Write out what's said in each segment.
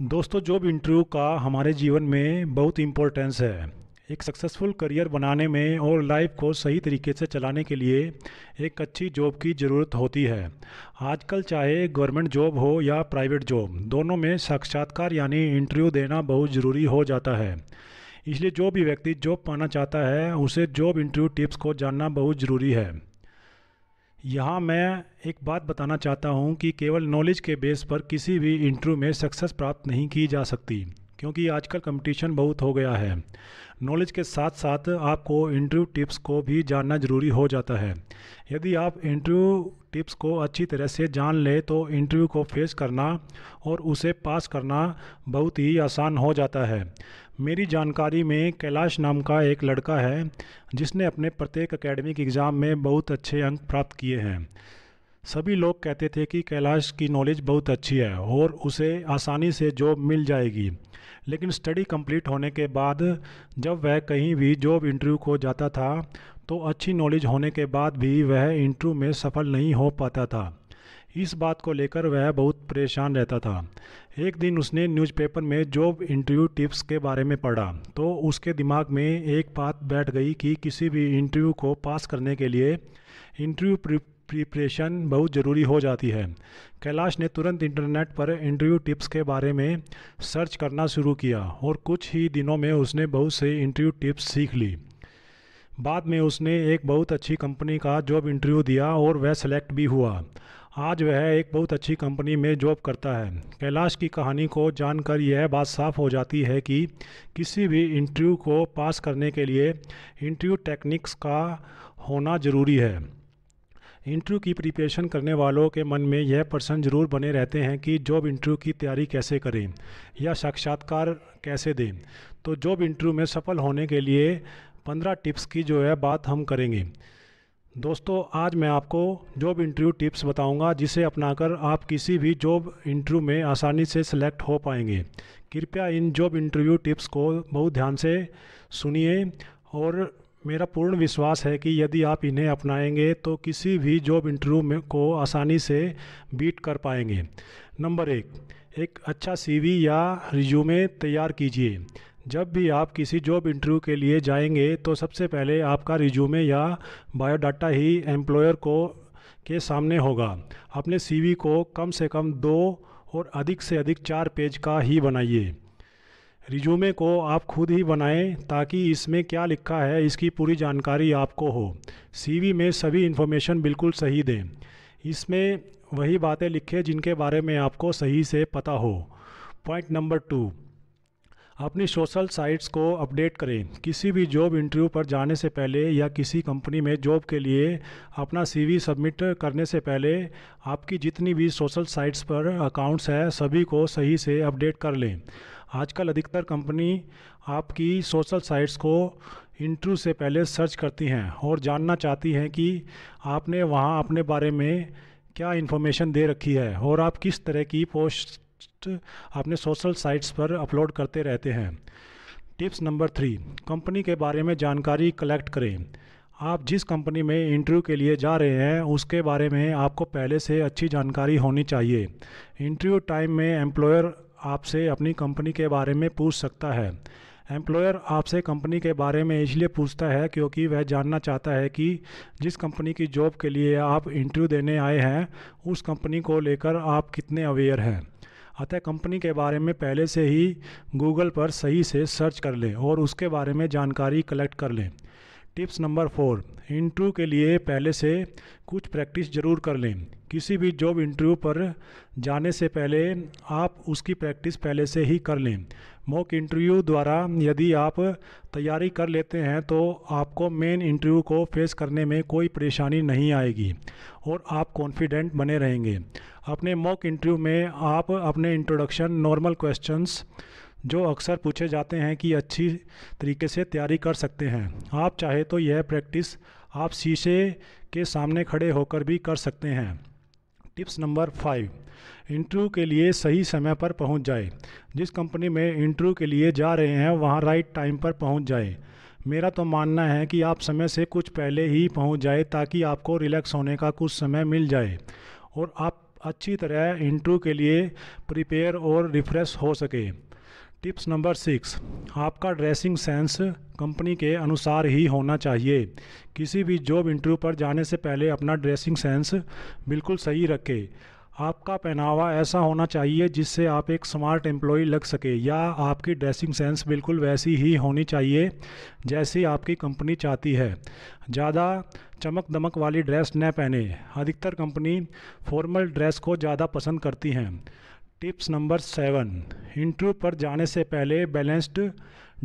दोस्तों, job interview का हमारे जीवन में बहुत इम्पोर्टेंस है। एक सक्सेसफुल करियर बनाने में और लाइफ को सही तरीके से चलाने के लिए एक अच्छी जॉब की ज़रूरत होती है। आजकल चाहे गवर्नमेंट जॉब हो या प्राइवेट जॉब, दोनों में साक्षात्कार यानी इंटरव्यू देना बहुत ज़रूरी हो जाता है। इसलिए जो भी व्यक्ति जॉब पाना चाहता है उसे जॉब इंटरव्यू टिप्स को जानना बहुत ज़रूरी है। यहाँ मैं एक बात बताना चाहता हूँ कि केवल नॉलेज के बेस पर किसी भी इंटरव्यू में सक्सेस प्राप्त नहीं की जा सकती, क्योंकि आजकल कंपटीशन बहुत हो गया है। नॉलेज के साथ साथ आपको इंटरव्यू टिप्स को भी जानना ज़रूरी हो जाता है। यदि आप इंटरव्यू टिप्स को अच्छी तरह से जान ले तो इंटरव्यू को फेस करना और उसे पास करना बहुत ही आसान हो जाता है। मेरी जानकारी में कैलाश नाम का एक लड़का है जिसने अपने प्रत्येक एकेडमिक एग्ज़ाम में बहुत अच्छे अंक प्राप्त किए हैं। सभी लोग कहते थे कि कैलाश की नॉलेज बहुत अच्छी है और उसे आसानी से जॉब मिल जाएगी। लेकिन स्टडी कंप्लीट होने के बाद जब वह कहीं भी जॉब इंटरव्यू को जाता था तो अच्छी नॉलेज होने के बाद भी वह इंटरव्यू में सफल नहीं हो पाता था। इस बात को लेकर वह बहुत परेशान रहता था। एक दिन उसने न्यूज़पेपर में जॉब इंटरव्यू टिप्स के बारे में पढ़ा तो उसके दिमाग में एक बात बैठ गई कि किसी भी इंटरव्यू को पास करने के लिए इंटरव्यू प्रिपरेशन बहुत ज़रूरी हो जाती है। कैलाश ने तुरंत इंटरनेट पर इंटरव्यू टिप्स के बारे में सर्च करना शुरू किया और कुछ ही दिनों में उसने बहुत से इंटरव्यू टिप्स सीख ली। बाद में उसने एक बहुत अच्छी कंपनी का जॉब इंटरव्यू दिया और वह सेलेक्ट भी हुआ। आज वह एक बहुत अच्छी कंपनी में जॉब करता है। कैलाश की कहानी को जानकर यह बात साफ हो जाती है कि किसी भी इंटरव्यू को पास करने के लिए इंटरव्यू टेक्निक्स का होना ज़रूरी है। इंटरव्यू की प्रिपरेशन करने वालों के मन में यह प्रश्न जरूर बने रहते हैं कि जॉब इंटरव्यू की तैयारी कैसे करें या साक्षात्कार कैसे दें। तो जॉब इंटरव्यू में सफल होने के लिए 15 टिप्स की जो है बात हम करेंगे। दोस्तों, आज मैं आपको जॉब इंटरव्यू टिप्स बताऊंगा जिसे अपनाकर आप किसी भी जॉब इंटरव्यू में आसानी से सिलेक्ट हो पाएंगे। कृपया इन जॉब इंटरव्यू टिप्स को बहुत ध्यान से सुनिए और मेरा पूर्ण विश्वास है कि यदि आप इन्हें अपनाएंगे तो किसी भी जॉब इंटरव्यू में को आसानी से बीट कर पाएंगे। नंबर एक अच्छा सीवी या रिज्यूमे तैयार कीजिए। जब भी आप किसी जॉब इंटरव्यू के लिए जाएंगे तो सबसे पहले आपका रिज्यूमे या बायोडाटा ही एम्प्लॉयर को के सामने होगा। अपने सीवी को कम से कम 2 और अधिक से अधिक 4 पेज का ही बनाइए। रिज्यूमे को आप खुद ही बनाएं ताकि इसमें क्या लिखा है इसकी पूरी जानकारी आपको हो। सीवी में सभी इन्फॉर्मेशन बिल्कुल सही दें। इसमें वही बातें लिखें जिनके बारे में आपको सही से पता हो। पॉइंट नंबर 2, अपनी सोशल साइट्स को अपडेट करें। किसी भी जॉब इंटरव्यू पर जाने से पहले या किसी कंपनी में जॉब के लिए अपना सीवी सबमिट करने से पहले आपकी जितनी भी सोशल साइट्स पर अकाउंट्स हैं सभी को सही से अपडेट कर लें। आजकल अधिकतर कंपनी आपकी सोशल साइट्स को इंटरव्यू से पहले सर्च करती हैं और जानना चाहती हैं कि आपने वहां अपने बारे में क्या इन्फॉर्मेशन दे रखी है और आप किस तरह की पोस्ट अपने सोशल साइट्स पर अपलोड करते रहते हैं। टिप्स नंबर 3, कंपनी के बारे में जानकारी कलेक्ट करें। आप जिस कंपनी में इंटरव्यू के लिए जा रहे हैं उसके बारे में आपको पहले से अच्छी जानकारी होनी चाहिए। इंटरव्यू टाइम में एम्प्लॉयर आपसे अपनी कंपनी के बारे में पूछ सकता है। एम्प्लॉयर आपसे कंपनी के बारे में इसलिए पूछता है क्योंकि वह जानना चाहता है कि जिस कंपनी की जॉब के लिए आप इंटरव्यू देने आए हैं उस कंपनी को लेकर आप कितने अवेयर हैं। अतः कंपनी के बारे में पहले से ही गूगल पर सही से सर्च कर लें और उसके बारे में जानकारी कलेक्ट कर लें। टिप्स नंबर 4, इंटरव्यू के लिए पहले से कुछ प्रैक्टिस ज़रूर कर लें। किसी भी जॉब इंटरव्यू पर जाने से पहले आप उसकी प्रैक्टिस पहले से ही कर लें। मॉक इंटरव्यू द्वारा यदि आप तैयारी कर लेते हैं तो आपको मेन इंटरव्यू को फेस करने में कोई परेशानी नहीं आएगी और आप कॉन्फिडेंट बने रहेंगे। अपने मॉक इंटरव्यू में आप अपने इंट्रोडक्शन, नॉर्मल क्वेश्चंस जो अक्सर पूछे जाते हैं कि अच्छी तरीके से तैयारी कर सकते हैं। आप चाहे तो यह प्रैक्टिस आप शीशे के सामने खड़े होकर भी कर सकते हैं। टिप्स नंबर 5, इंटरव्यू के लिए सही समय पर पहुंच जाए। जिस कंपनी में इंटरव्यू के लिए जा रहे हैं वहां राइट टाइम पर पहुंच जाए। मेरा तो मानना है कि आप समय से कुछ पहले ही पहुंच जाए ताकि आपको रिलैक्स होने का कुछ समय मिल जाए और आप अच्छी तरह इंटरव्यू के लिए प्रिपेयर और रिफ्रेश हो सके। टिप्स नंबर 6, आपका ड्रेसिंग सेंस कंपनी के अनुसार ही होना चाहिए। किसी भी जॉब इंटरव्यू पर जाने से पहले अपना ड्रेसिंग सेंस बिल्कुल सही रखें। आपका पहनावा ऐसा होना चाहिए जिससे आप एक स्मार्ट एम्प्लॉय लग सके, या आपकी ड्रेसिंग सेंस बिल्कुल वैसी ही होनी चाहिए जैसी आपकी कंपनी चाहती है। ज़्यादा चमक दमक वाली ड्रेस न पहने। अधिकतर कंपनी फॉर्मल ड्रेस को ज़्यादा पसंद करती हैं। टिप्स नंबर 7, इंटरव्यू पर जाने से पहले बैलेंस्ड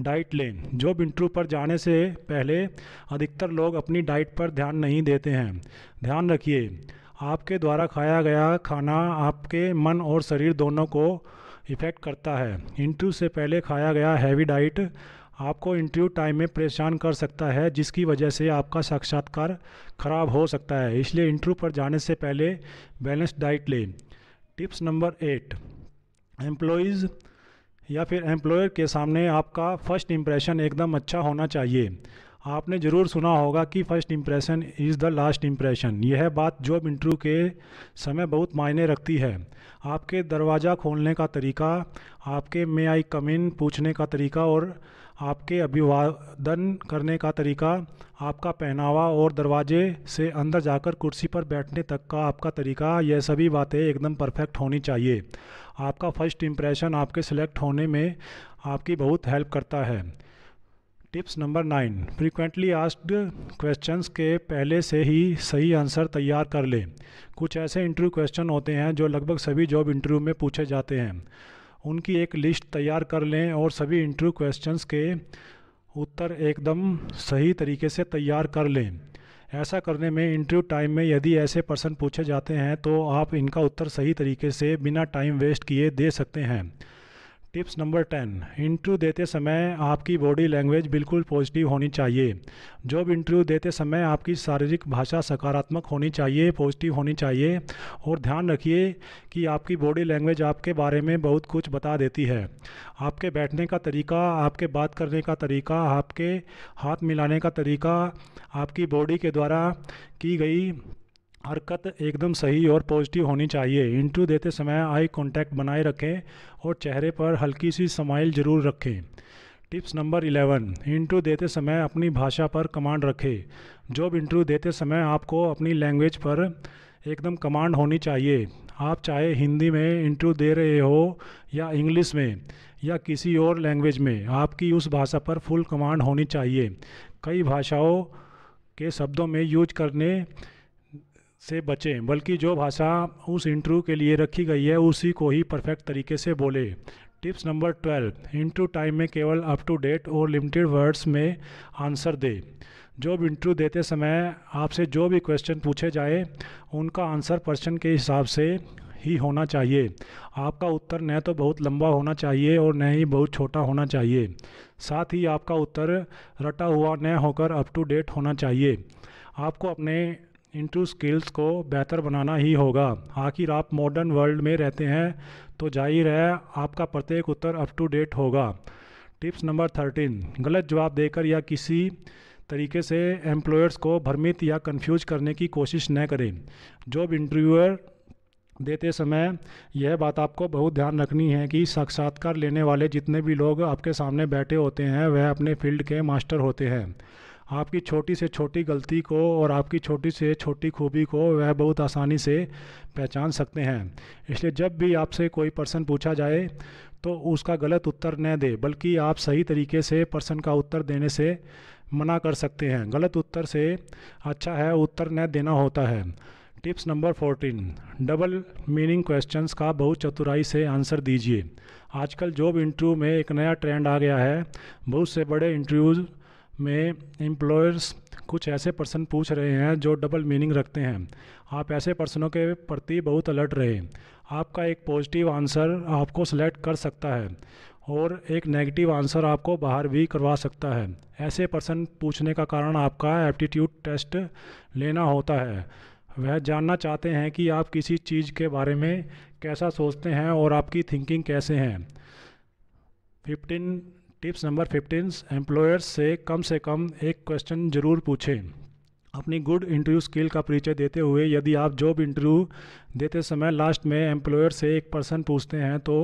डाइट लें। जॉब इंटरव्यू पर जाने से पहले अधिकतर लोग अपनी डाइट पर ध्यान नहीं देते हैं। ध्यान रखिए, आपके द्वारा खाया गया खाना आपके मन और शरीर दोनों को इफ़ेक्ट करता है। इंटरव्यू से पहले खाया गया हैवी डाइट आपको इंटरव्यू टाइम में परेशान कर सकता है, जिसकी वजह से आपका साक्षात्कार खराब हो सकता है। इसलिए इंटरव्यू पर जाने से पहले बैलेंस्ड डाइट लें। टिप्स नंबर 8, एम्प्लॉयज़ या फिर एम्प्लॉयर के सामने आपका फ़र्स्ट इम्प्रेशन एकदम अच्छा होना चाहिए। आपने ज़रूर सुना होगा कि first impression is the last impression. यह बात जॉब इंटरव्यू के समय बहुत मायने रखती है। आपके दरवाज़ा खोलने का तरीका, आपके मे आई कम इन पूछने का तरीका और आपके अभिवादन करने का तरीका, आपका पहनावा और दरवाजे से अंदर जाकर कुर्सी पर बैठने तक का आपका तरीका, यह सभी बातें एकदम परफेक्ट होनी चाहिए। आपका फ़र्स्ट इम्प्रेशन आपके सिलेक्ट होने में आपकी बहुत हेल्प करता है। Tips number 9, frequently asked questions के पहले से ही सही आंसर तैयार कर लें। कुछ ऐसे इंटरव्यू क्वेश्चन होते हैं जो लगभग सभी जॉब इंटरव्यू में पूछे जाते हैं। उनकी एक लिस्ट तैयार कर लें और सभी इंटरव्यू क्वेश्चंस के उत्तर एकदम सही तरीके से तैयार कर लें। ऐसा करने में इंटरव्यू टाइम में यदि ऐसे प्रश्न पूछे जाते हैं तो आप इनका उत्तर सही तरीके से बिना टाइम वेस्ट किए दे सकते हैं। टिप्स नंबर 10, इंटरव्यू देते समय आपकी बॉडी लैंग्वेज बिल्कुल पॉजिटिव होनी चाहिए। जॉब इंटरव्यू देते समय आपकी शारीरिक भाषा सकारात्मक होनी चाहिए, पॉजिटिव होनी चाहिए। और ध्यान रखिए कि आपकी बॉडी लैंग्वेज आपके बारे में बहुत कुछ बता देती है। आपके बैठने का तरीका, आपके बात करने का तरीका, आपके हाथ मिलाने का तरीका, आपकी बॉडी के द्वारा की गई हरकत एकदम सही और पॉजिटिव होनी चाहिए। इंटरव्यू देते समय आई कांटेक्ट बनाए रखें और चेहरे पर हल्की सी स्माइल जरूर रखें। टिप्स नंबर 11, इंटरव्यू देते समय अपनी भाषा पर कमांड रखें। जॉब इंटरव्यू देते समय आपको अपनी लैंग्वेज पर एकदम कमांड होनी चाहिए। आप चाहे हिंदी में इंटरव्यू दे रहे हो या इंग्लिश में या किसी और लैंग्वेज में, आपकी उस भाषा पर फुल कमांड होनी चाहिए। कई भाषाओं के शब्दों में यूज करने से बचें, बल्कि जो भाषा उस इंटरव्यू के लिए रखी गई है उसी को ही परफेक्ट तरीके से बोले। टिप्स नंबर 12, इंटरव्यू टाइम में केवल अप टू डेट और लिमिटेड वर्ड्स में आंसर दे। जॉब इंटरव्यू देते समय आपसे जो भी क्वेश्चन पूछे जाए उनका आंसर प्रश्न के हिसाब से ही होना चाहिए। आपका उत्तर न तो बहुत लंबा होना चाहिए और न ही बहुत छोटा होना चाहिए। साथ ही आपका उत्तर रटा हुआ न होकर अप टू डेट होना चाहिए। आपको अपने इंटरव्यू स्किल्स को बेहतर बनाना ही होगा। आखिर आप मॉडर्न वर्ल्ड में रहते हैं तो जाहिर है आपका प्रत्येक उत्तर अप टू डेट होगा। टिप्स नंबर 13, गलत जवाब देकर या किसी तरीके से एम्प्लॉयर्स को भ्रमित या कंफ्यूज करने की कोशिश न करें। जॉब इंटरव्यूअर देते समय यह बात आपको बहुत ध्यान रखनी है कि साक्षात्कार लेने वाले जितने भी लोग आपके सामने बैठे होते हैं वह अपने फील्ड के मास्टर होते हैं। आपकी छोटी से छोटी गलती को और आपकी छोटी से छोटी खूबी को वह बहुत आसानी से पहचान सकते हैं। इसलिए जब भी आपसे कोई प्रश्न पूछा जाए तो उसका गलत उत्तर न दे, बल्कि आप सही तरीके से प्रश्न का उत्तर देने से मना कर सकते हैं। गलत उत्तर से अच्छा है उत्तर न देना होता है। Tips number 14, double meaning questions का बहुत चतुराई से आंसर दीजिए। आजकल जॉब इंटरव्यू में एक नया ट्रेंड आ गया है। बहुत से बड़े इंटरव्यूज़ में एम्प्लॉयर्स कुछ ऐसे प्रश्न पूछ रहे हैं जो डबल मीनिंग रखते हैं। आप ऐसे प्रश्नों के प्रति बहुत अलर्ट रहें। आपका एक पॉजिटिव आंसर आपको सेलेक्ट कर सकता है और एक नेगेटिव आंसर आपको बाहर भी करवा सकता है। ऐसे प्रश्न पूछने का कारण आपका एप्टीट्यूड टेस्ट लेना होता है। वह जानना चाहते हैं कि आप किसी चीज़ के बारे में कैसा सोचते हैं और आपकी थिंकिंग कैसे हैं। 15 टिप्स नंबर 15, एम्प्लॉयर्स से कम एक क्वेश्चन ज़रूर पूछें। अपनी गुड इंटरव्यू स्किल का परिचय देते हुए, यदि आप जॉब इंटरव्यू देते समय लास्ट में एम्प्लॉयर से एक प्रश्न पूछते हैं तो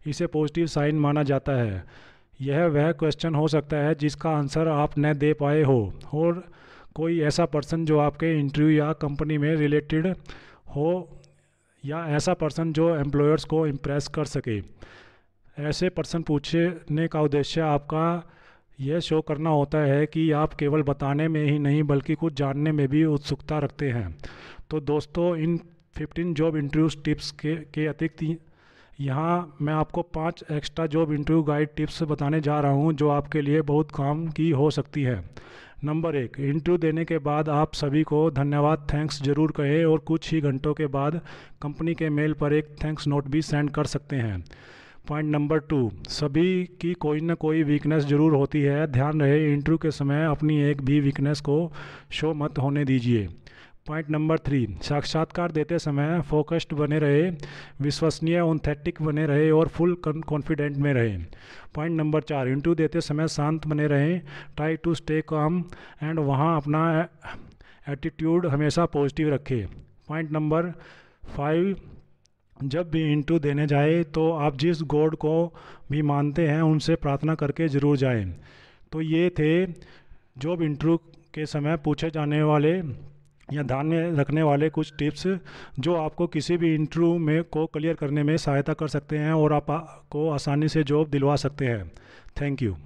इसे पॉजिटिव साइन माना जाता है। यह वह क्वेश्चन हो सकता है जिसका आंसर आप न दे पाए हो, और कोई ऐसा पर्सन जो आपके इंटरव्यू या कंपनी में रिलेटेड हो, या ऐसा पर्सन जो एम्प्लॉयर्स को इम्प्रेस कर सके। ऐसे प्रश्न पूछने का उद्देश्य आपका यह शो करना होता है कि आप केवल बताने में ही नहीं बल्कि कुछ जानने में भी उत्सुकता रखते हैं। तो दोस्तों, इन 15 जॉब इंटरव्यू टिप्स के अतिरिक्त यहाँ मैं आपको 5 extra job interview guide tips बताने जा रहा हूँ जो आपके लिए बहुत काम की हो सकती है। नंबर 1, इंटरव्यू देने के बाद आप सभी को धन्यवाद थैंक्स जरूर कहें और कुछ ही घंटों के बाद कंपनी के मेल पर एक थैंक्स नोट भी सेंड कर सकते हैं। पॉइंट नंबर 2, सभी की कोई ना कोई वीकनेस जरूर होती है। ध्यान रहे, इंटरव्यू के समय अपनी एक भी वीकनेस को शो मत होने दीजिए। पॉइंट नंबर 3, साक्षात्कार देते समय फोकस्ड बने रहे, विश्वसनीय ऑथेंटिक बने रहे और फुल कॉन्फिडेंट में रहे। पॉइंट नंबर 4, इंटरव्यू देते समय शांत बने रहें, try to stay calm and वहाँ अपना एटीट्यूड हमेशा पॉजिटिव रखें। पॉइंट नंबर 5, जब भी इंटरव्यू देने जाए तो आप जिस गॉड को भी मानते हैं उनसे प्रार्थना करके ज़रूर जाएं। तो ये थे जॉब इंटरव्यू के समय पूछे जाने वाले या ध्यान में रखने वाले कुछ टिप्स जो आपको किसी भी इंटरव्यू में को क्लियर करने में सहायता कर सकते हैं और आपको आसानी से जॉब दिलवा सकते हैं। Thank you.